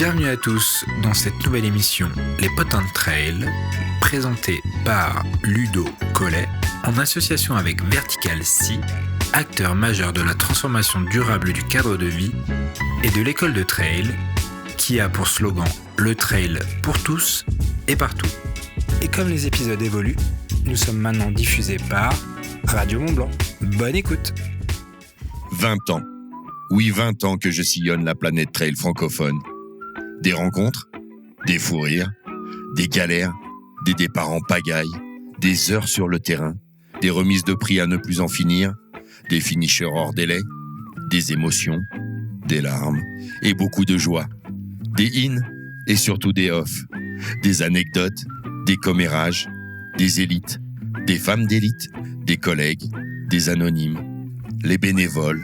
Bienvenue à tous dans cette nouvelle émission Les Potins de Trail, présentée par Ludo Collet en association avec Vertical Sea, acteur majeur de la transformation durable du cadre de vie et de l'école de trail qui a pour slogan le trail pour tous et partout. Et comme les épisodes évoluent, nous sommes maintenant diffusés par Radio Mont-Blanc. Bonne écoute. 20 ans. Oui, 20 ans que je sillonne la planète trail francophone. Des rencontres, des fous rires, des galères, des départs en pagaille, des heures sur le terrain, des remises de prix à ne plus en finir, des finishers hors délai, des émotions, des larmes et beaucoup de joie. Des in et surtout des off, des anecdotes, des commérages, des élites, des femmes d'élite, des collègues, des anonymes, les bénévoles,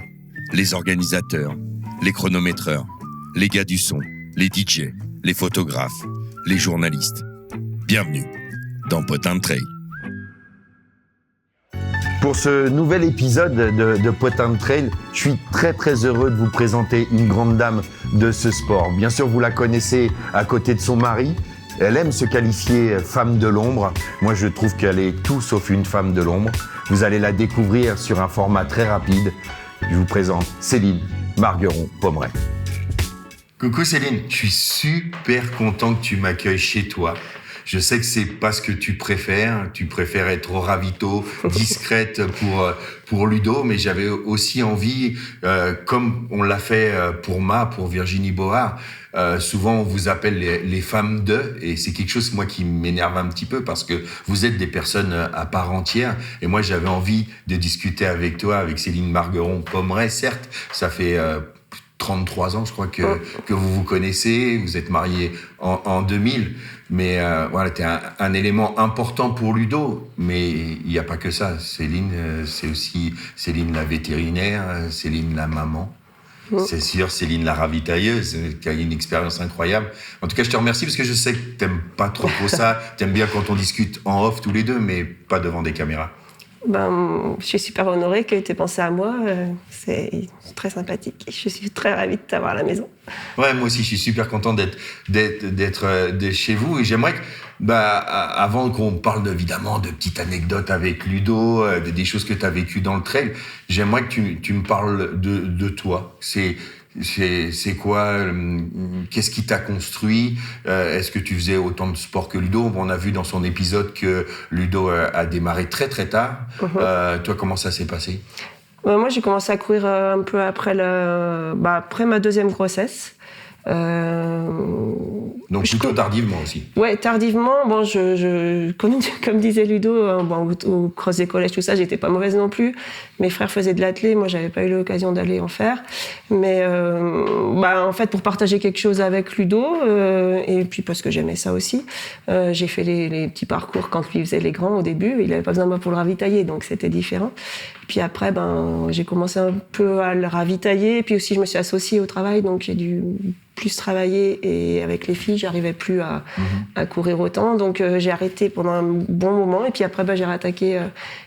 les organisateurs, les chronométreurs, les gars du son, les DJ, les photographes, les journalistes. Bienvenue dans Potins de Trail. Pour ce nouvel épisode de Potins de Trail, je suis très heureux de vous présenter une grande dame de ce sport. Bien sûr, vous la connaissez à côté de son mari. Elle aime se qualifier femme de l'ombre. Moi, je trouve qu'elle est tout sauf une femme de l'ombre. Vous allez la découvrir sur un format très rapide. Je vous présente Céline Margueron-Pommeret. Coucou Céline, je suis super content que tu m'accueilles chez toi. Je sais que c'est pas ce que tu préfères être au ravito, discrète pour Ludo, mais j'avais aussi envie, comme on l'a fait pour Virginie Bohard, souvent on vous appelle les femmes de, et c'est quelque chose moi qui m'énerve un petit peu parce que vous êtes des personnes à part entière, et moi j'avais envie de discuter avec toi, avec Céline Margueron-Pommeret. Certes, ça fait 33 ans, je crois que vous vous connaissez, vous êtes mariés en 2000, mais voilà, t'es un élément important pour Ludo, mais il n'y a pas que ça. Céline, c'est aussi Céline la vétérinaire, Céline la maman, c'est sûr, Céline la ravitailleuse, qui a une expérience incroyable. En tout cas, je te remercie parce que je sais que t'aimes pas trop ça, t'aimes bien quand on discute en off tous les deux, mais pas devant des caméras. Je suis super honorée que tu aies pensé à moi. C'est très sympathique. Je suis très ravie de t'avoir à la maison. Ouais, moi aussi, je suis super content d'être chez vous. Et j'aimerais que, avant qu'on parle évidemment de petites anecdotes avec Ludo, des choses que tu as vécues dans le trail, j'aimerais que tu me parles de toi. C'est quoi, qu'est-ce qui t'a construit? Est-ce que tu faisais autant de sport que Ludo? On a vu dans son épisode que Ludo a démarré très tard. Toi, comment ça s'est passé? Moi, j'ai commencé à courir un peu après ma deuxième grossesse. Donc plutôt tardivement aussi. Ouais, tardivement. Bon, comme disait Ludo, au cross des collèges, tout ça, j'étais pas mauvaise non plus. Mes frères faisaient de l'athlé, moi j'avais pas eu l'occasion d'aller en faire. Mais en fait, pour partager quelque chose avec Ludo, et puis parce que j'aimais ça aussi, j'ai fait les petits parcours quand lui faisait les grands au début. Il avait pas besoin de moi pour le ravitailler, donc c'était différent. Puis après, j'ai commencé un peu à le ravitailler. Et puis aussi, je me suis associée au travail, donc j'ai dû plus travailler. Et avec les filles, j'arrivais plus à courir autant. Donc j'ai arrêté pendant un bon moment. Et puis après, j'ai réattaqué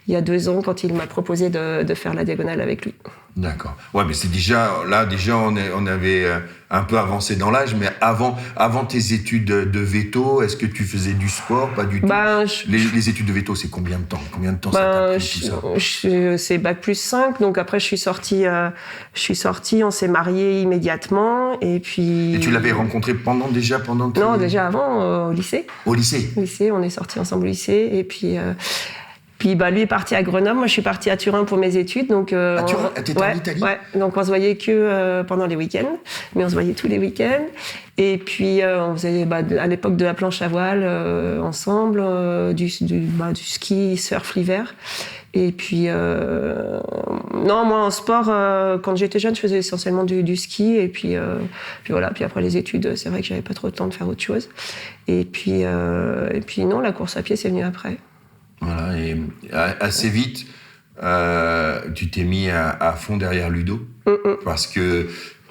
il y a 2 ans quand il m'a proposé de faire la diagonale avec lui. D'accord. Ouais, mais c'est déjà on avait un peu avancé dans l'âge, mais avant tes études de véto, est-ce que tu faisais du sport? Pas du tout. Les études de véto, c'est combien de temps? Combien de temps ça t'a pris, tout ça? C'est bac+5, donc après je suis sortie, on s'est mariés immédiatement, et puis... Et tu l'avais rencontré pendant Non, déjà avant, au lycée. Au lycée? Au lycée, on est sortis ensemble au lycée, et puis lui est parti à Grenoble, moi je suis partie à Turin pour mes études. Donc, à Turin? T'étais en Italie? Ouais, donc on se voyait que pendant les week-ends, mais on se voyait tous les week-ends. Et puis on faisait à l'époque de la planche à voile ensemble, du ski, surf l'hiver. Et puis, non, moi en sport, quand j'étais jeune, je faisais essentiellement du ski. Et puis voilà, puis après les études, c'est vrai que j'avais pas trop le temps de faire autre chose. Et puis non, la course à pied, c'est venu après. Voilà, et assez vite, tu t'es mis à fond derrière Ludo, parce que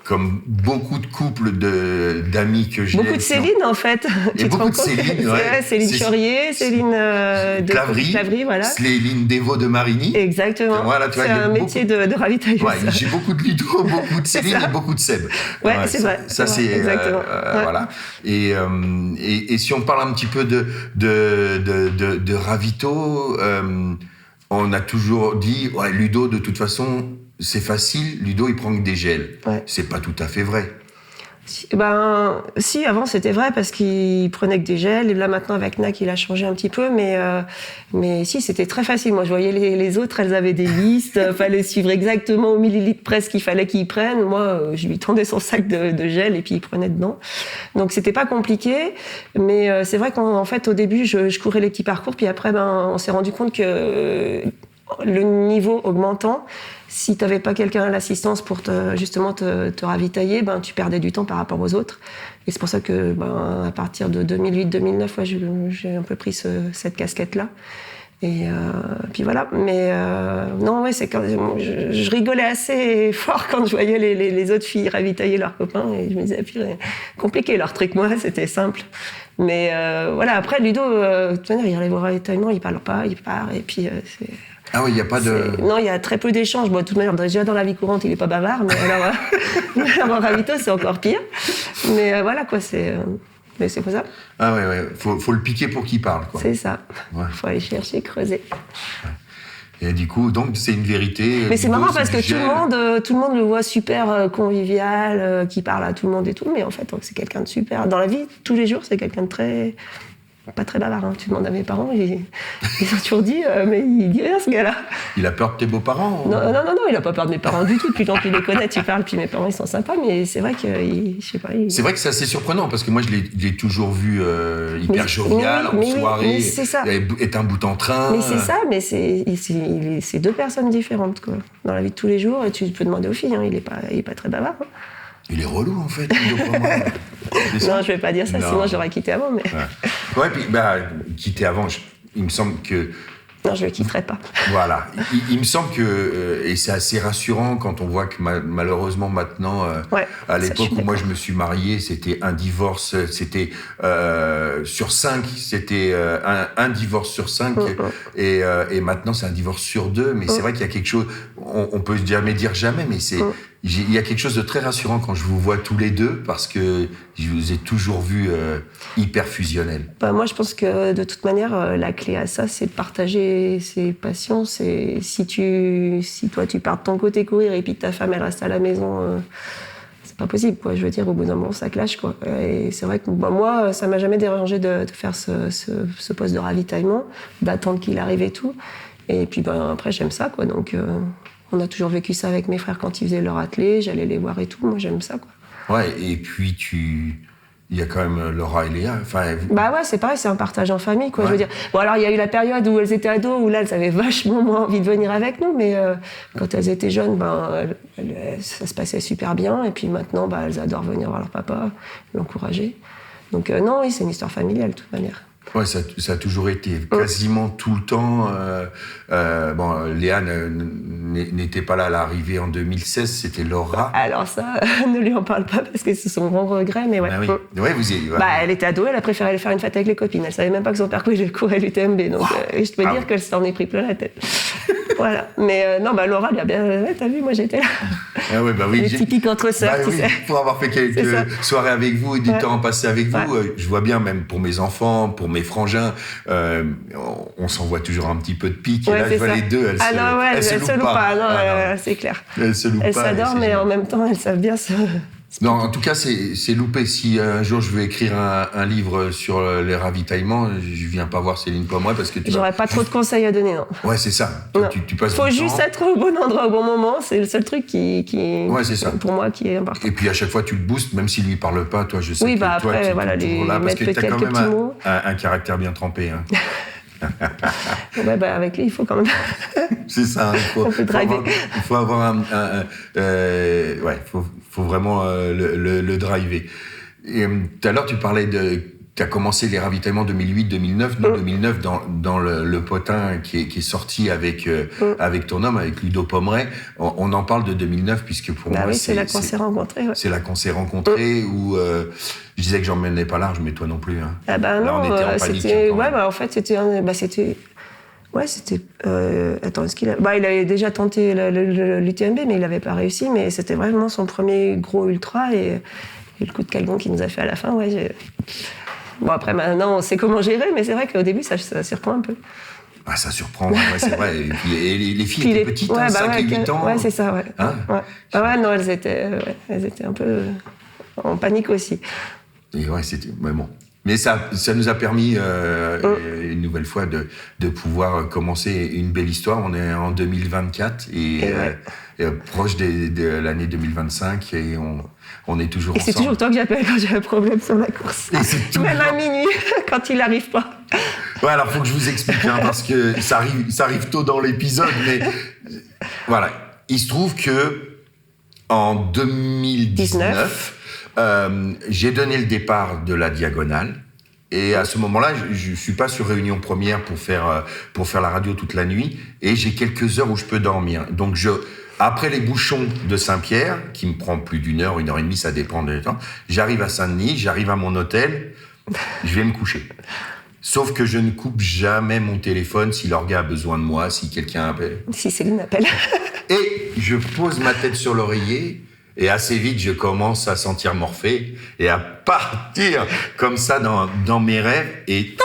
comme beaucoup de couples d'amis que j'ai. Beaucoup de Céline, en fait. Et beaucoup de Céline, ouais. Céline Chorier, Céline de Clavry, voilà. Céline Dévaux de Marigny. Exactement. Voilà, c'est un métier de ravitailleuse. Ouais, j'ai beaucoup de Ludo, beaucoup de Céline et beaucoup de Seb. Ouais, c'est vrai. Ça, c'est exactement. Voilà. Et si on parle un petit peu de ravito, on a toujours dit, ouais, Ludo, de toute façon, c'est facile. Ludo, il prend que des gels. Ouais. C'est pas tout à fait vrai. Si, avant c'était vrai parce qu'il prenait que des gels. Et là maintenant avec NAC, il a changé un petit peu, mais si, c'était très facile. Moi, je voyais les autres, elles avaient des listes, fallait suivre exactement au millilitre près ce qu'il fallait qu'ils prennent. Moi, je lui tendais son sac de gel et puis il prenait dedans. Donc c'était pas compliqué, mais c'est vrai qu'en fait au début, je courais les petits parcours, puis après, on s'est rendu compte que le niveau augmentant, si tu n'avais pas quelqu'un à l'assistance pour te ravitailler, tu perdais du temps par rapport aux autres. Et c'est pour ça que, à partir de 2008-2009, j'ai un peu pris cette casquette-là. Et puis voilà. Mais non, ouais, c'est quand je rigolais assez fort quand je voyais les autres filles ravitailler leurs copains. Et je me disais, puis compliqué leur truc. Moi, c'était simple. Mais voilà, après, Ludo, de toute manière, il arrive au ravitaillement, il parle pas, il part. Et puis, c'est... Ah oui, il n'y a pas de... Non, il y a très peu d'échanges. Bon, de toute manière, déjà dans la vie courante, il n'est pas bavard, mais alors en ravito, c'est encore pire. Mais voilà, quoi, mais c'est comme ça. Ah ouais, faut le piquer pour qu'il parle, quoi. C'est ça. Ouais. Faut aller chercher, creuser. Et du coup, donc, c'est une vérité. Mais c'est marrant parce que tout le monde le voit super convivial, qui parle à tout le monde et tout, mais en fait, c'est quelqu'un de super. Dans la vie, tous les jours, c'est quelqu'un de très... Pas très bavard, hein. Tu demandes à mes parents, ils ont toujours dit, mais il dit rien ce gars-là. Il a peur de tes beaux-parents? Non, il a pas peur de mes parents du tout. Depuis longtemps qu'il les connaît, tu parles, puis mes parents ils sont sympas, mais c'est vrai que, je sais pas. C'est vrai que c'est assez surprenant parce que moi je l'ai toujours vu hyper jovial, en soirée, mais c'est ça. Est un bout en train. Mais c'est ça, mais c'est deux personnes différentes, quoi. Dans la vie de tous les jours, et tu peux demander aux filles, hein, il est pas très bavard. Hein. Il est relou, en fait. Non, je vais pas dire ça, sinon j'aurais quitté avant. Mais... Ouais, puis quitter avant, il me semble que... Non, je le quitterai pas. Voilà. Il me semble que, et c'est assez rassurant quand on voit que malheureusement maintenant, à l'époque où moi je me suis marié, c'était un divorce, c'était sur 5, c'était un divorce sur 5, et maintenant c'est un divorce sur 2, mais c'est vrai qu'il y a quelque chose, on peut jamais dire jamais, mais il y a quelque chose de très rassurant quand je vous vois tous les deux, parce que je vous ai toujours vu hyper fusionnels. Moi, je pense que de toute manière, la clé à ça, c'est de partager ses passions. Si toi, tu pars de ton côté courir et puis ta femme, elle reste à la maison, c'est pas possible, quoi. Je veux dire, au bout d'un moment, ça clash, quoi. Et c'est vrai que moi, ça m'a jamais dérangé de faire ce poste de ravitaillement, d'attendre qu'il arrive et tout. Et puis après, j'aime ça, quoi. Donc... on a toujours vécu ça avec mes frères quand ils faisaient leur athlé, j'allais les voir et tout, moi j'aime ça, quoi. Ouais, et puis il y a quand même Laura et Léa. Bah ouais, c'est pareil, c'est un partage en famille, quoi, je veux dire. Bon, alors il y a eu la période où elles étaient ados, où là elles avaient vachement moins envie de venir avec nous, mais quand elles étaient jeunes, ça se passait super bien, et puis maintenant, elles adorent venir voir leur papa, l'encourager. Donc non, oui, c'est une histoire familiale, de toute manière. Ouais, ça a toujours été quasiment tout le temps. Léa n'était pas là à l'arrivée en 2016, c'était Laura. Alors ça, ne lui en parle pas parce que c'est son grand regret, mais ouais. Ah oui. Ouais, vous y êtes. Elle était ado, elle a préféré aller faire une fête avec les copines. Elle savait même pas que son père courait l'UTMB, donc je peux dire qu'elle s'en est pris plein la tête. Voilà. Mais Laura, elle a bien. T'as vu, moi j'étais là. Ah ouais, oui. Les typiques entre sœurs, tu sais. Pour avoir fait quelques soirées avec vous et du temps passé avec vous, je vois bien, même pour mes enfants, pour mes frangins, on s'envoie toujours un petit peu de pique. Et là, je vois les deux, elles se loupent pas. Non, c'est clair. Elles se loupent pas. Elles s'adorent, mais en même temps, elles savent bien se... Non, en tout cas, c'est loupé. Si un jour je veux écrire un livre sur les ravitaillements, je viens pas voir Céline Pomeroy parce que j'aurais pas trop de conseils à donner, non. Ouais, c'est ça. Tu passes faut juste être au bon endroit au bon moment. C'est le seul truc qui c'est ça. Pour moi, qui est important. Et puis à chaque fois, tu le boostes, même s'il lui parle pas. Toi, je sais que après, toi, les là, parce que mettre t'as quand quelques même petits mots. un caractère bien trempé. Hein. Avec lui, il faut quand même. C'est ça. Il faut avoir faut vraiment le driver. Et tout à l'heure, tu parlais de tu as commencé les ravitaillements 2008-2009. Nous, 2009, dans le potin qui est sorti avec ton homme, avec Ludo Pommeret, on en parle de 2009, puisque pour moi, oui, c'est là qu'on s'est rencontrés. Ouais. C'est là qu'on s'est rencontrés, où je disais que j'en menais pas large, mais toi non plus. Hein. Ah ben là, non, on était en panique, c'était... Ouais, en fait, c'était... attends, est-ce qu'il a... il avait déjà tenté l'UTMB, mais il n'avait pas réussi, mais c'était vraiment son premier gros ultra, et le coup de calgon qu'il nous a fait à la fin, Bon, après, maintenant, on sait comment gérer, mais c'est vrai qu'au début, ça surprend un peu. Ah, ça surprend, c'est vrai. Et les filles étaient petites, 5 et 8 ans. Ouais, c'est ça, ouais. Hein Non, elles étaient un peu en panique aussi. Et ouais, c'était... Mais bon. Mais ça nous a permis, une nouvelle fois, de pouvoir commencer une belle histoire. On est en 2024 et proche de l'année 2025 et on est toujours ensemble. Et c'est toujours toi que j'appelle quand j'ai un problème sur la course. Même à minuit, quand il n'arrive pas. Ouais, alors faut que je vous explique, parce que ça arrive tôt dans l'épisode, mais voilà. Il se trouve que en 2019, j'ai donné le départ de la diagonale. Et à ce moment-là, je suis pas sur Réunion Première pour faire la radio toute la nuit, et j'ai quelques heures où je peux dormir. Donc après les bouchons de Saint-Pierre, qui me prend plus d'1 heure, 1 heure et demie, ça dépend du temps, j'arrive à Saint-Denis, j'arrive à mon hôtel, je vais me coucher. Sauf que je ne coupe jamais mon téléphone si l'orga a besoin de moi, si quelqu'un appelle. Si Céline appelle. Et je pose ma tête sur l'oreiller, et assez vite, je commence à sentir Morphée et à partir comme ça dans mes rêves. Et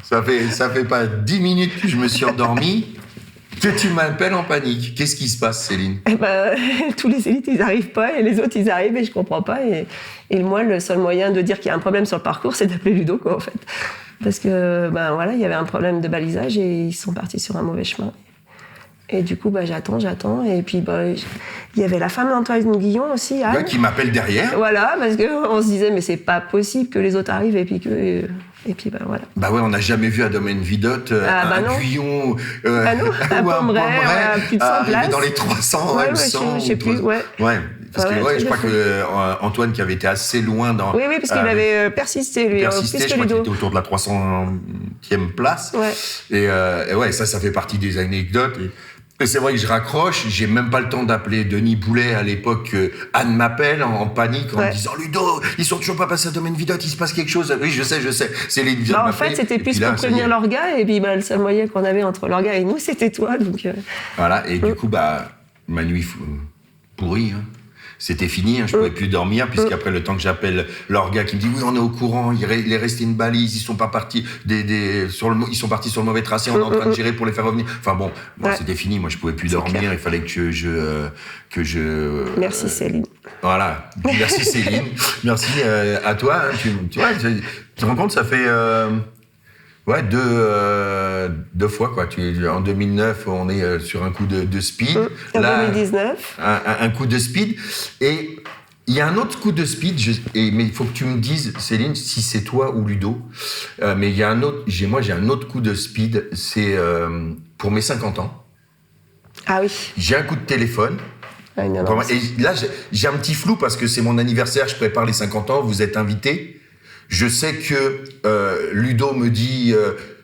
ça fait pas 10 minutes que je me suis endormi que tu m'appelles en panique. Qu'est-ce qui se passe, Céline ? Tous les élites, ils n'arrivent pas, et les autres, ils arrivent, et je comprends pas. Et moi, le seul moyen de dire qu'il y a un problème sur le parcours, c'est d'appeler Ludo, en fait. Parce que, il y avait un problème de balisage, et ils sont partis sur un mauvais chemin. Et du coup, j'attends. Et puis, il y avait la femme d'Antoine Guillon aussi, Anne. Qui m'appelle derrière. Voilà, parce qu'on se disait, mais c'est pas possible que les autres arrivent, et puis voilà. Bah ouais, on n'a jamais vu à Domaine Vidotte un Guillon ou un Pommeret, plus de 100 places. Dans les 300, ouais, 100. Je sais plus, ouais. Ouais, parce que je crois que Antoine, qui avait été assez loin dans... Oui, parce qu'il avait persisté, lui. Je crois qu'il était autour de la 300e place. Ouais. Et ouais, ça fait partie des anecdotes. Et c'est vrai que je raccroche, j'ai même pas le temps d'appeler Denis Boulet à l'époque. Anne m'appelle en panique en me disant « Ludo, ils sont toujours pas passés à Domaine Vidotte, il se passe quelque chose. » Oui, je sais. C'est les en fait, c'était plus pour prévenir l'orga, et puis le seul moyen qu'on avait entre l'orga et nous, c'était toi. Donc, Voilà, et du coup, ma nuit pourrie, c'était fini, je pouvais plus dormir, puisqu'après le temps que j'appelle l'orga qui me dit « Oui, on est au courant, il est resté une balise, ils sont pas partis ils sont partis sur le mauvais tracé, on est en train de gérer pour les faire revenir. » Enfin c'était fini, moi je pouvais plus dormir, clair. Il fallait que je Merci Céline. Voilà, merci Céline, merci à toi. Tu vois, tu te rends compte, ça fait... deux fois, quoi. En 2009, on est sur un coup de speed. En 2019. Un coup de speed. Et il y a un autre coup de speed, mais il faut que tu me dises, Céline, si c'est toi ou Ludo. Mais il y a j'ai un autre coup de speed, c'est pour mes 50 ans. Ah oui. J'ai un coup de téléphone. Et là, j'ai un petit flou parce que c'est mon anniversaire, je prépare les 50 ans, vous êtes invités. Je sais que Ludo me dit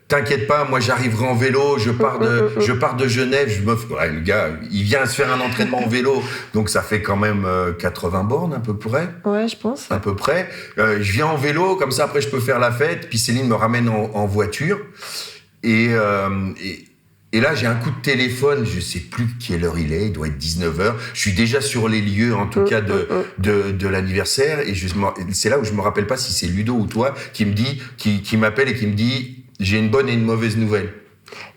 t'inquiète pas, moi j'arriverai en vélo, je pars de Genève, le gars, il vient se faire un entraînement en vélo, donc ça fait quand même 80 bornes à peu près. Ouais, je pense. À peu près. Je viens en vélo, comme ça après je peux faire la fête, puis Céline me ramène en voiture. Et là, j'ai un coup de téléphone, je sais plus quelle heure il doit être 19h. Je suis déjà sur les lieux, en tout cas, de l'anniversaire. Et c'est là où je me rappelle pas si c'est Ludo ou toi qui me dit, qui m'appelle et qui me dit, j'ai une bonne et une mauvaise nouvelle.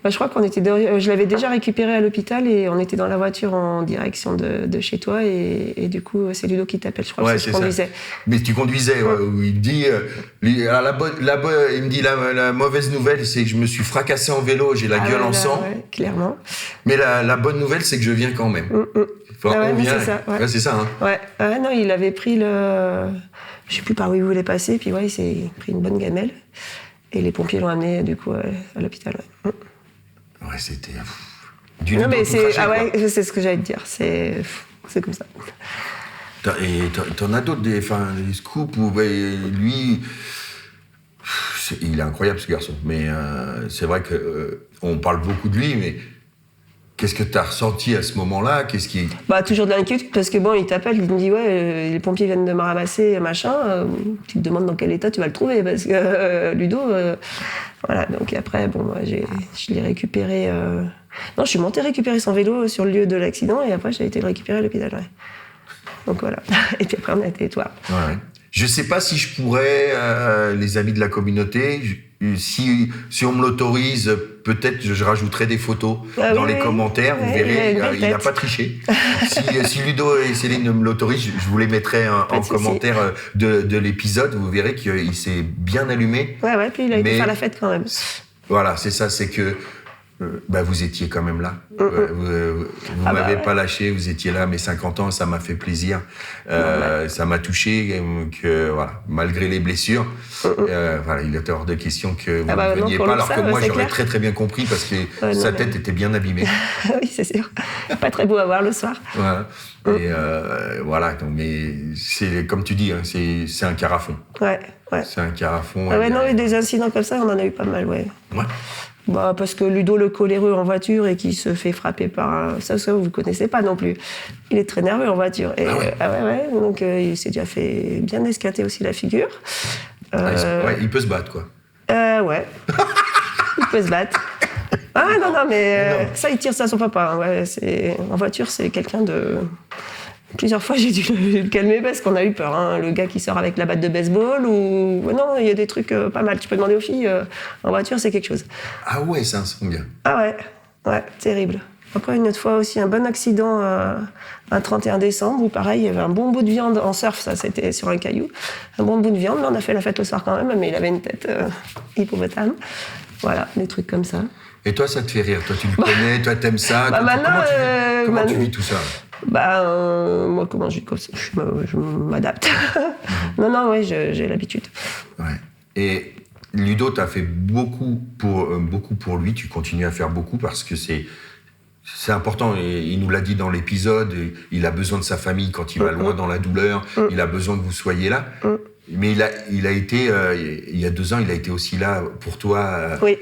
Je crois je l'avais déjà récupéré à l'hôpital, et on était dans la voiture en direction de chez toi, et du coup c'est Ludo qui t'appelle, je crois que je conduisais. Mais tu conduisais, où il me dit, il me dit la mauvaise nouvelle, c'est que je me suis fracassé en vélo, j'ai la gueule en sang. Ouais, clairement. Mais la bonne nouvelle, c'est que je viens quand même. On vient. C'est ça. Ouais. C'est ça. Ouais. Non, il avait pris je sais plus par où il voulait passer, puis il s'est pris une bonne gamelle. Et les pompiers l'ont amené, du coup, à l'hôpital. Ouais, c'était... Non, mais c'est ce que j'allais te dire. C'est comme ça. T'en as d'autres, des scoops où lui... Il est incroyable, ce garçon. Mais c'est vrai qu'on parle beaucoup de lui, mais... Qu'est-ce que tu as ressenti à ce moment-là? Qu'est-ce qui... Toujours de l'inquiétude, parce que il t'appelle, il te dit les pompiers viennent de me ramasser, machin. Tu te demandes dans quel état tu vas le trouver, parce que Ludo, voilà. Donc après, je l'ai récupéré. Non, je suis montée récupérer son vélo sur le lieu de l'accident, et après j'ai été le récupérer à l'hôpital. Ouais. Donc voilà. Et puis après on a été toi. Ouais. Je sais pas si je pourrais, les amis de la communauté, si on me l'autorise, peut-être je rajouterai des photos dans les commentaires. Vous verrez, il n'a pas triché. Si Ludo et Céline me l'autorisent, je vous les mettrai en commentaire de l'épisode. Vous verrez qu'il s'est bien allumé. Ouais, puis il a été faire la fête quand même. Voilà, c'est ça, c'est que vous étiez quand même là. Vous m'avez pas lâché, vous étiez là, mes 50 ans, ça m'a fait plaisir. Ça m'a touché, malgré les blessures. Il était hors de question que vous ne veniez pas, alors que moi, j'aurais très très bien compris, parce que sa tête était bien abîmée. Oui, c'est sûr. Pas très beau à voir le soir. Voilà. Et donc, mais c'est, comme tu dis, c'est un carafon. Ouais. C'est un carafon. Des incidents comme ça, on en a eu pas mal, ouais. Parce que Ludo, le coléreux en voiture et qui se fait frapper par un... Ça, vous ne connaissez pas non plus. Il est très nerveux en voiture. Et, donc, il s'est déjà fait bien esquinter aussi la figure. Il peut se battre, quoi. Ouais. Il peut se battre. Mais ça, il tire ça à son papa. Hein. En voiture, c'est quelqu'un de... Plusieurs fois, j'ai dû le calmer parce qu'on a eu peur. Hein. Le gars qui sort avec la batte de baseball ou... Non, il y a des trucs pas mal. Tu peux demander aux filles, en voiture, c'est quelque chose. Ah ouais, c'est un son bien. Ah ouais, terrible. Après, une autre fois aussi, un bon accident un 31 décembre où pareil, il y avait un bon bout de viande en surf, ça c'était sur un caillou. Un bon bout de viande, mais on a fait la fête le soir quand même, mais il avait une tête hippopotame. Voilà, des trucs comme ça. Et toi, ça te fait rire? Toi, tu le connais, toi, t'aimes ça? Comment tu vis tout ça? Moi, comment je vis comme ça? Je m'adapte. Non, j'ai l'habitude. Ouais. Et Ludo, t'as fait beaucoup pour lui, tu continues à faire beaucoup parce que c'est important, et il nous l'a dit dans l'épisode, il a besoin de sa famille quand il va loin dans la douleur, il a besoin que vous soyez là. Mais il a été, il y a 2 ans, il a été aussi là pour toi. Oui.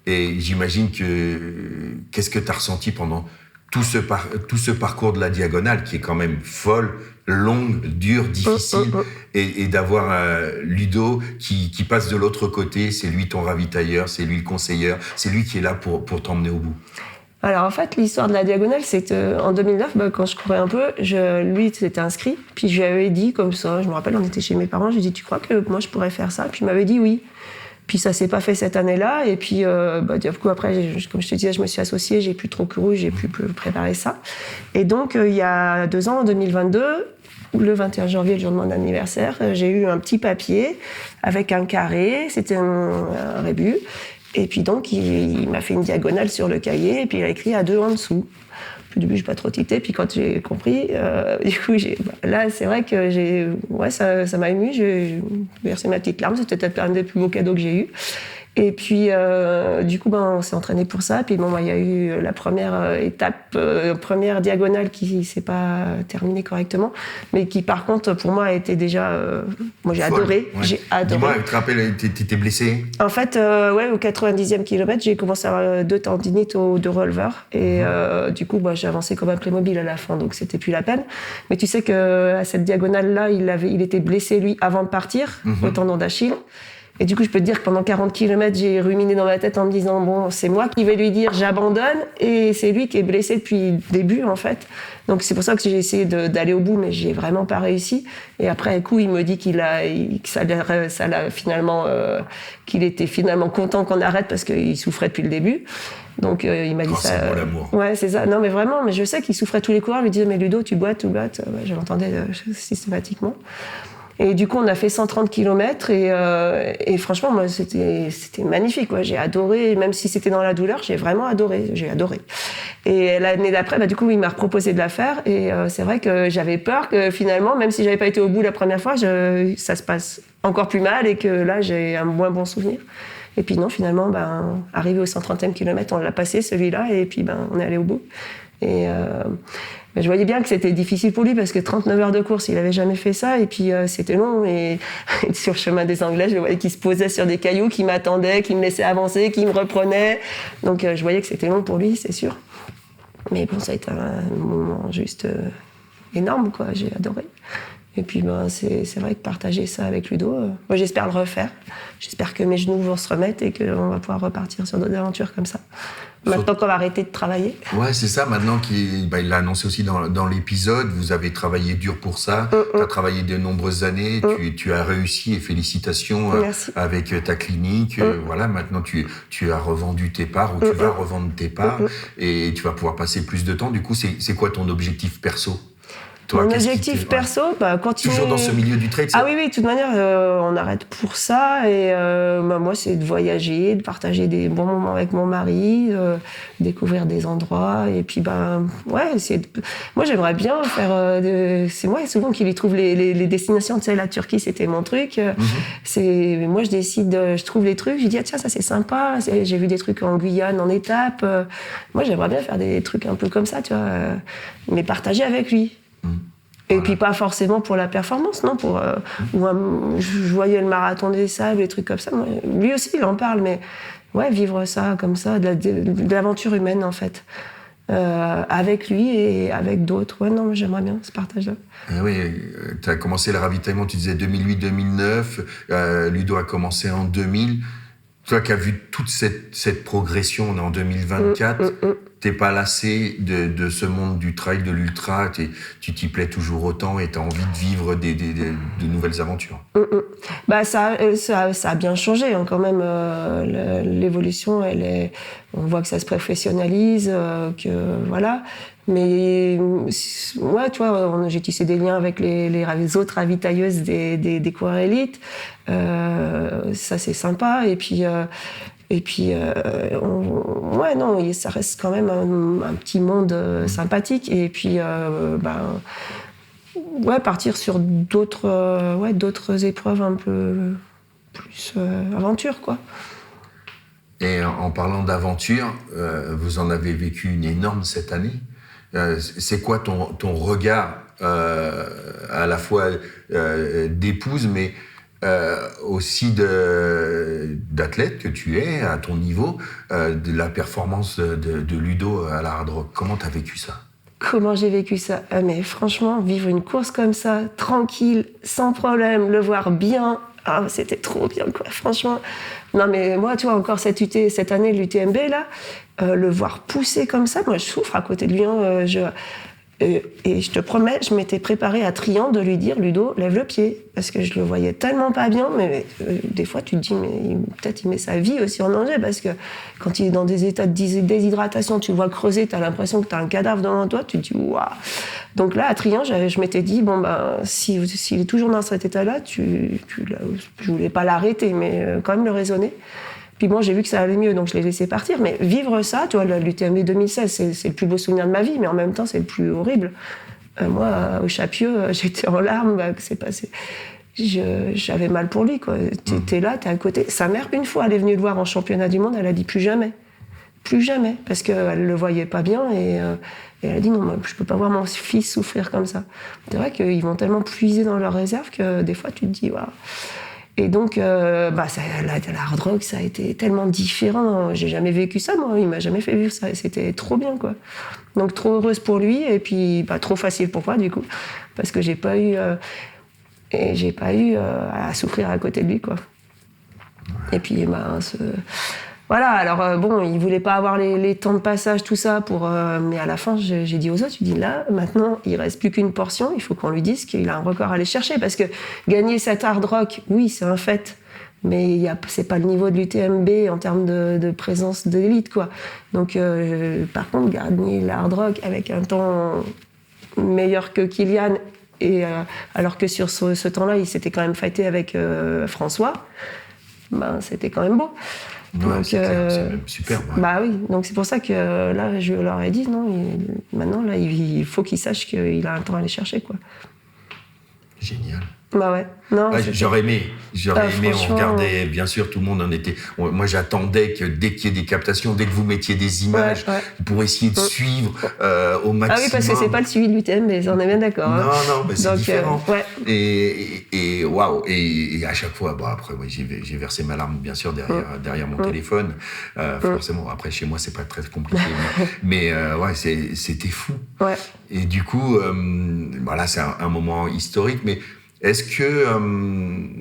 Et j'imagine qu'est-ce que tu as ressenti pendant tout ce parcours de la diagonale qui est quand même folle, longue, dure, difficile, et d'avoir Ludo qui passe de l'autre côté, c'est lui ton ravitailleur, c'est lui le conseilleur, c'est lui qui est là pour t'emmener au bout. Alors en fait, l'histoire de la diagonale, c'est qu'en 2009, quand je courais un peu, lui s'était inscrit, puis je lui avais dit comme ça, je me rappelle, on était chez mes parents, je lui ai dit, tu crois que moi je pourrais faire ça? Puis il m'avait dit oui. Puis ça s'est pas fait cette année-là, et puis du coup après, comme je te disais, je me suis associée, j'ai plus trop couru, j'ai pu préparer ça. Et donc il y a 2 ans, en 2022, le 21 janvier, le jour de mon anniversaire, j'ai eu un petit papier avec un carré, c'était un rébus. Et puis donc, il m'a fait une diagonale sur le cahier, et puis il a écrit A2 en dessous. Puis au début, je n'ai pas trop tité, puis quand j'ai compris, du coup, là, c'est vrai que ça m'a ému, j'ai versé ma petite larme, c'était peut-être un des plus beaux cadeaux que j'ai eu. Et puis, du coup, on s'est entraîné pour ça. Puis il y a eu la première étape, première diagonale qui ne s'est pas terminée correctement, mais qui, par contre, pour moi, a été déjà... moi, j'ai adoré. Ouais. J'ai adoré. Dis-moi, tu te rappelles, t'étais blessé? En fait, au 90e kilomètre, j'ai commencé à avoir 2 tendinites aux 2 releveurs. Et du coup, j'ai avancé comme un Playmobil à la fin, donc c'était plus la peine. Mais tu sais qu'à cette diagonale-là, il était blessé, lui, avant de partir, au tendon d'Achille. Et du coup, je peux te dire que pendant 40 km, j'ai ruminé dans ma tête en me disant, bon, c'est moi qui vais lui dire j'abandonne, et c'est lui qui est blessé depuis le début, en fait. Donc c'est pour ça que j'ai essayé d'aller au bout, mais j'ai vraiment pas réussi. Et après, coup, il me dit qu'il était finalement content qu'on arrête parce qu'il souffrait depuis le début. Donc il m'a dit ça. C'est beau l'amour. Ouais, c'est ça. Non, mais vraiment, mais je sais qu'il souffrait tous les coureurs. Il me disait, mais Ludo, tu boites. Je l'entendais systématiquement. Et du coup, on a fait 130 km et franchement, moi, c'était magnifique, quoi. J'ai adoré, même si c'était dans la douleur, j'ai vraiment adoré. J'ai adoré. Et l'année d'après, du coup, il m'a proposé de la faire et c'est vrai que j'avais peur que finalement, même si j'avais pas été au bout la première fois, ça se passe encore plus mal et que là, j'ai un moins bon souvenir. Et puis non, finalement, arrivé au 130e kilomètre, on l'a passé, celui-là, et puis on est allé au bout. Et je voyais bien que c'était difficile pour lui parce que 39 heures de course, il avait jamais fait ça. Et puis c'était long. Et sur le chemin des Anglais, je le voyais qui se posait sur des cailloux, qui m'attendait, qui me laissait avancer, qui me reprenait. Donc je voyais que c'était long pour lui, c'est sûr. Mais bon, ça a été un moment juste énorme, quoi. J'ai adoré. Et puis c'est vrai que partager ça avec Ludo, moi j'espère le refaire. J'espère que mes genoux vont se remettre et qu'on va pouvoir repartir sur d'autres aventures comme ça. Maintenant qu'on va arrêter de travailler. Ouais, c'est ça. Maintenant il l'a annoncé aussi dans l'épisode, vous avez travaillé dur pour ça. Tu as travaillé de nombreuses années. Tu as réussi et félicitations avec ta clinique. Voilà, maintenant tu as revendu tes parts ou tu vas revendre tes parts et tu vas pouvoir passer plus de temps. Du coup, c'est quoi ton objectif perso? Mon objectif perso, continuer... Toujours dans ce milieu du trail. Ah oui, de toute manière, on arrête pour ça. Et moi, c'est de voyager, de partager des bons moments avec mon mari, découvrir des endroits. Et puis, moi, j'aimerais bien faire... C'est moi souvent qui lui trouve les destinations. Tu sais, la Turquie, c'était mon truc. Moi, je décide, je trouve les trucs. Je dis, tiens, ça, c'est sympa. J'ai vu des trucs en Guyane, en étape. Moi, j'aimerais bien faire des trucs un peu comme ça, tu vois. Mais partager avec lui. Et puis pas forcément pour la performance, non. Je voyais le marathon des sables, des trucs comme ça. Moi, lui aussi, il en parle, mais vivre ça comme ça, de l'aventure humaine en fait, avec lui et avec d'autres. Ouais, non, j'aimerais bien ce partage-là. Oui, tu as commencé le ravitaillement, tu disais 2008-2009. Ludo a commencé en 2000. Toi qui as vu toute cette progression, on est en 2024. T'es pas lassé de ce monde du trail, de l'ultra, tu t'y plais toujours autant et t'as envie de vivre de nouvelles aventures. Ça a bien changé hein, quand même. L'évolution, on voit que ça se professionnalise, que voilà. Mais tu vois, j'ai tissé des liens avec les autres ravitailleuses des coureurs élites. Ça c'est sympa. Et puis ça reste quand même un petit monde sympathique. Et puis, partir sur d'autres épreuves un peu plus aventure, quoi. Et en parlant d'aventure, vous en avez vécu une énorme cette année. C'est quoi ton regard à la fois d'épouse, mais aussi d'athlète que tu es à ton niveau, de la performance de Ludo à la Hard Rock? Comment t'as vécu ça? Comment j'ai vécu ça? Mais franchement, vivre une course comme ça, tranquille, sans problème, le voir bien, c'était trop bien, quoi. Franchement. Non, mais moi, tu vois, encore cette année, l'UTMB, là, le voir pousser comme ça, moi, je souffre à côté de lui. Et je te promets, je m'étais préparée à Trian de lui dire, Ludo, lève le pied. Parce que je le voyais tellement pas bien, mais des fois, tu te dis, mais peut-être il met sa vie aussi en danger, parce que quand il est dans des états de déshydratation, tu vois creuser, tu as l'impression que tu as un cadavre devant toi, tu te dis, waouh. Donc là, à Trian, je m'étais dit, s'il est toujours dans cet état-là, je voulais pas l'arrêter, mais quand même le raisonner. Puis moi, j'ai vu que ça allait mieux, donc je l'ai laissé partir. Mais vivre ça, tu vois, l'UTMB 2016, c'est le plus beau souvenir de ma vie, mais en même temps, c'est le plus horrible. Moi, au Chapieux, j'étais en larmes, que c'est passé. J'avais mal pour lui, quoi. T'es là, t'es à côté. Sa mère, une fois, elle est venue le voir en championnat du monde, elle a dit plus jamais. Plus jamais. Parce qu'elle le voyait pas bien et elle a dit non, moi, je peux pas voir mon fils souffrir comme ça. C'est vrai qu'ils vont tellement puiser dans leurs réserves que des fois, tu te dis, waouh. Et donc, la Hard Rock, ça a été tellement différent. J'ai jamais vécu ça, moi. Il m'a jamais fait vivre ça. C'était trop bien, quoi. Donc, trop heureuse pour lui. Et puis, trop facile pour moi, du coup. Parce que j'ai pas eu à souffrir à côté de lui, quoi. Et puis, voilà, alors il voulait pas avoir les temps de passage, tout ça, mais à la fin, j'ai dit aux autres, là, maintenant, il reste plus qu'une portion, il faut qu'on lui dise qu'il a un record à aller chercher, parce que gagner cette Hard Rock, oui, c'est un fait, mais c'est pas le niveau de l'UTMB en termes de présence d'élite, quoi. Donc, par contre, gagner la Hard Rock avec un temps meilleur que Kilian, et alors que sur ce temps-là, il s'était quand même fighté avec François, c'était quand même beau. Ouais, c'est clair, c'est même super. Ouais. Oui, donc c'est pour ça que là, je leur ai dit, maintenant, là, il faut qu'il sache qu'il a un temps à aller chercher, quoi. Génial. Bah ouais. Non, J'aurais aimé, on franchement, regardait, bien sûr, tout le monde en était... Moi, j'attendais que dès qu'il y ait des captations, dès que vous mettiez des images, pour essayer de suivre au maximum. Ah oui, parce que c'est pas le suivi de l'UTM, mais on est bien d'accord. Non, non, mais c'est différent. Ouais. Et waouh, et à chaque fois, bon, après, oui, j'ai versé ma larme, bien sûr, derrière mon téléphone. Forcément, après, chez moi, c'est pas très compliqué. mais ouais, c'était fou. Ouais. Et du coup, voilà, c'est un moment historique, mais est-ce que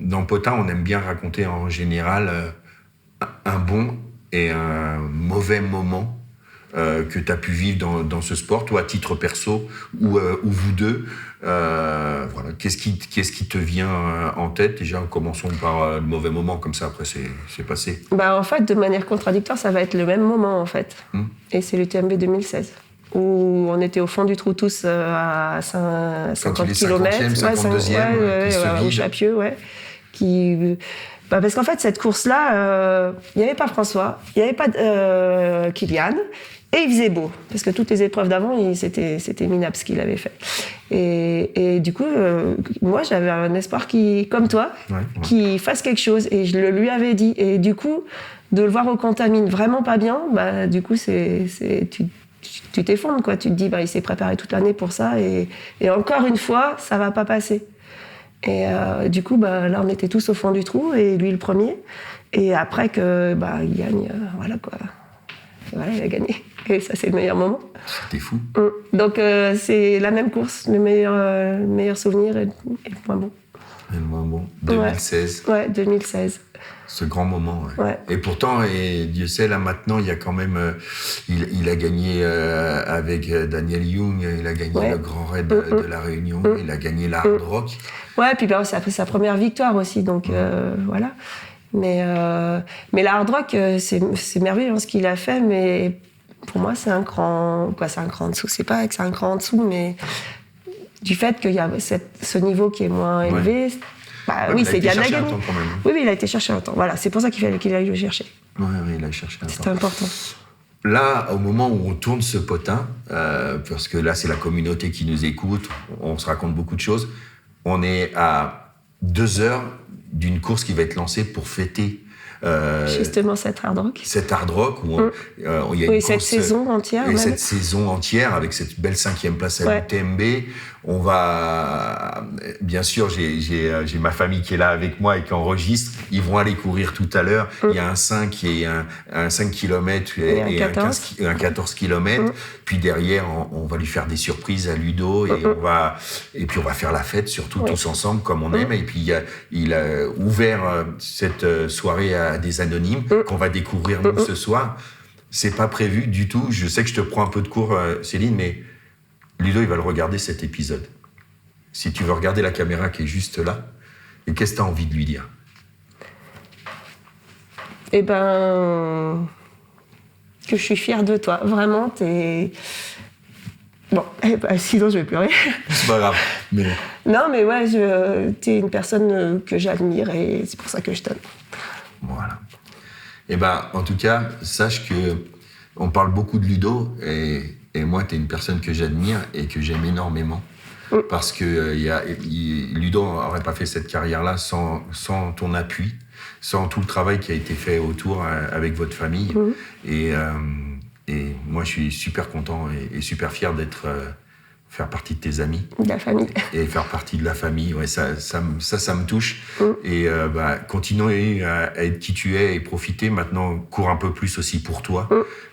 dans Potin, on aime bien raconter en général un bon et un mauvais moment que tu as pu vivre dans ce sport, toi à titre perso ou vous deux, voilà. Qu'est-ce qui te vient en tête? Déjà, commençons par le mauvais moment, comme ça après c'est passé. Bah, en fait, de manière contradictoire, ça va être le même moment en fait. Et c'est l'UTMB 2016. Où on était au fond du trou tous à 50 km. 52e, au Chapieux, ouais. Parce qu'en fait, cette course-là, il n'y avait pas François, il n'y avait pas Kylian, et il faisait beau. Parce que toutes les épreuves d'avant, c'était minable ce qu'il avait fait. Et du coup, moi, j'avais un espoir comme toi, qu'il fasse quelque chose. Et je le lui avais dit. Et du coup, de le voir au Contamine vraiment pas bien, bah, du coup, tu t'effondres, quoi. Tu te dis, bah, il s'est préparé toute l'année pour ça, et encore une fois, ça va pas passer. Et du coup, bah, là, on était tous au fond du trou, et lui le premier. Et après il gagne, voilà, quoi. Voilà, il a gagné. Et ça, c'est le meilleur moment. C'était fou. Donc, c'est la même course, le meilleur souvenir et le moins bon. Et le moins bon. 2016. Ouais, 2016. Ce grand moment, ouais. Et pourtant, et Dieu sait, là maintenant, il y a quand même... il a gagné avec Daniel Young, il a gagné le Grand Raid de La Réunion, il a gagné la Hard Rock. Ouais, puis c'est après sa première victoire aussi, donc voilà. Mais la Hard Rock, c'est merveilleux ce qu'il a fait, mais pour moi, c'est un cran en dessous. C'est pas que c'est un cran en dessous, mais du fait qu'il y a ce niveau qui est moins élevé... oui, c'est bien de la gagner. Oui, il a été chercher un temps. Voilà, c'est pour ça qu'il fallait qu'il aille le chercher. Oui, il a cherché un temps. C'était important. Là, au moment où on tourne ce potin, parce que là, c'est la communauté qui nous écoute, on se raconte beaucoup de choses, on est à 2 heures d'une course qui va être lancée pour fêter justement cette Hard Rock. Cette Hard Rock où il y a une course, cette saison entière. Et cette saison entière avec cette belle 5e place à l'UTMB. On va, bien sûr, j'ai ma famille qui est là avec moi et qui enregistre. Ils vont aller courir tout à l'heure. Il y a un 5 et un 5 km et un 14 km. Puis derrière, on va lui faire des surprises à Ludo et puis on va faire la fête, surtout tous ensemble comme on aime. Et puis il a ouvert cette soirée à des anonymes qu'on va découvrir nous ce soir. C'est pas prévu du tout. Je sais que je te prends un peu de cours, Céline, mais Ludo, il va le regarder cet épisode. Si tu veux regarder la caméra qui est juste là, et qu'est-ce que tu as envie de lui dire? Eh ben, que je suis fière de toi. Vraiment, t'es... Bon, sinon je vais pleurer. C'est pas grave. Mais... Non, mais ouais, t'es une personne que j'admire et c'est pour ça que je t'aime. Voilà. Eh ben, en tout cas, sache que on parle beaucoup de Ludo et moi, t'es une personne que j'admire et que j'aime énormément. Parce que Ludo n'aurait pas fait cette carrière-là sans ton appui, sans tout le travail qui a été fait autour avec votre famille. Et moi, je suis super content et super fier d'être... faire partie de tes amis. De la famille. Et faire partie de la famille, ouais, ça me touche. Et continuer à être qui tu es et profiter. Maintenant, cours un peu plus aussi pour toi.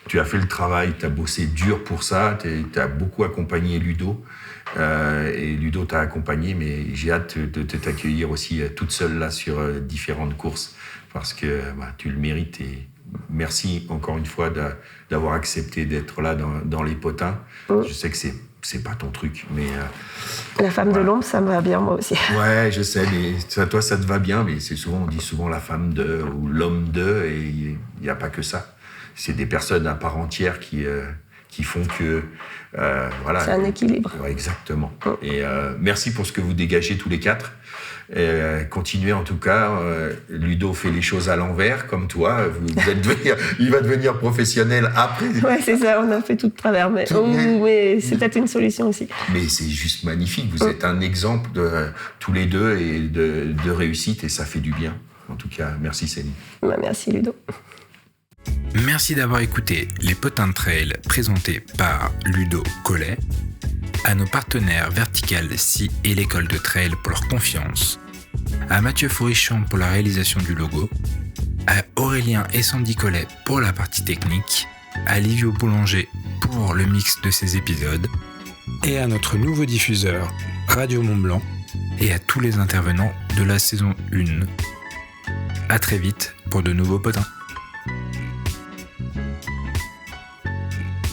Tu as fait le travail, tu as bossé dur pour ça, tu as beaucoup accompagné Ludo. Et Ludo t'a accompagné, mais j'ai hâte de t'accueillir aussi toute seule là sur différentes courses parce que tu le mérites. Et merci encore une fois d'avoir accepté d'être là dans les potins. Je sais que c'est pas ton truc, mais... la femme de l'ombre, ça me va bien, moi aussi. Ouais, je sais, mais toi, ça te va bien, mais on dit souvent la femme de ou l'homme de, et il n'y a pas que ça. C'est des personnes à part entière qui qui font que voilà. C'est un équilibre. Ouais, exactement. Et merci pour ce que vous dégagez tous les quatre. Continuez en tout cas. Ludo fait les choses à l'envers, comme toi. Il va devenir professionnel après. Ouais, c'est ça. On a fait tout de travers, mais c'est peut-être une solution aussi. Mais c'est juste magnifique. Vous êtes un exemple de tous les deux et de réussite, et ça fait du bien. En tout cas, merci Céline. Merci Ludo. Merci d'avoir écouté les Potins de Trail présentés par Ludo Collet, à nos partenaires Vertical Sea et l'école de trail pour leur confiance, à Mathieu Fourichamp pour la réalisation du logo, à Aurélien et Sandy Collet pour la partie technique, à Livio Boulanger pour le mix de ces épisodes, et à notre nouveau diffuseur Radio Mont Blanc et à tous les intervenants de la saison 1. À très vite pour de nouveaux potins.